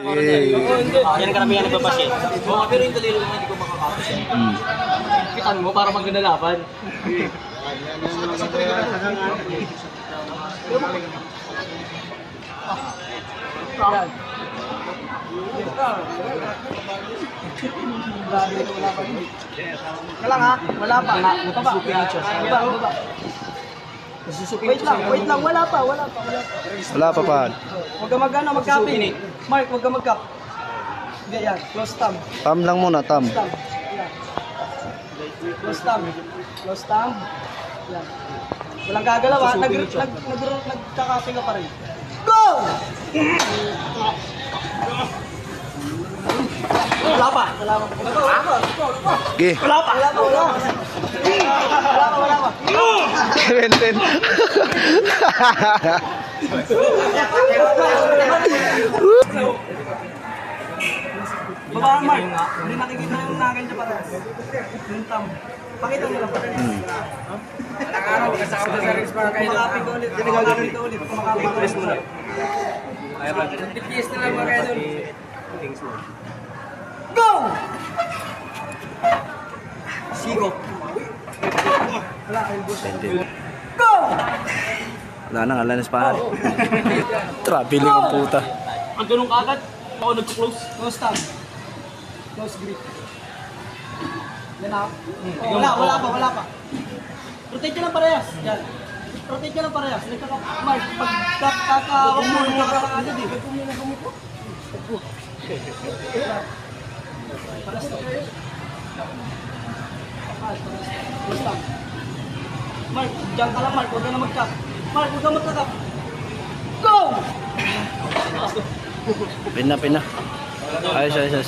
Yan karamihan nagpapasin. Oo, pero yung daliri naman hindi ko makakapos. Kitan mo para maganda laban. Wala nga, wala pa. Baba. Wait lang, wala pa. Wala pa pa. Huwag ka magkapin. Mark, huwag ka magkap. Hindi, yan. Close thumb. Tam lang muna, tam. Thumb. Yan. Close thumb. Close thumb. Yan. Walang gagalaw ha. Nagkakapin ka pa rin. Go! Wala pa. Okay. Wala pa. Wala pa. 17. Baba, Mark. Hindi nakikita yung nagan dyan para. Yung thumb. Pakita nyo lang. Kumakapin ka ulit. Kumakapin ka ulit. Tipies na lang mga kayo doon. Go! Sigo. Wala, elbow siya. 17. Go! Wala nang alanas pa. Traveling ang puta. Ang ganun kagad. Ako nag-close. Close thumb. Close grip. Yan up. Wala pa. Rotate nyo lang parehas. Yan. Rotate nyo lang parehas. Mark, pag kakawak mo, nagkakaagad eh. Pag kumiko. Paras to. Close thumb. Mark, dyan ka lang Mark. Huwag ka na mag-cap. Mark, huwag ka mag-cap. Go! Pina. Ayos.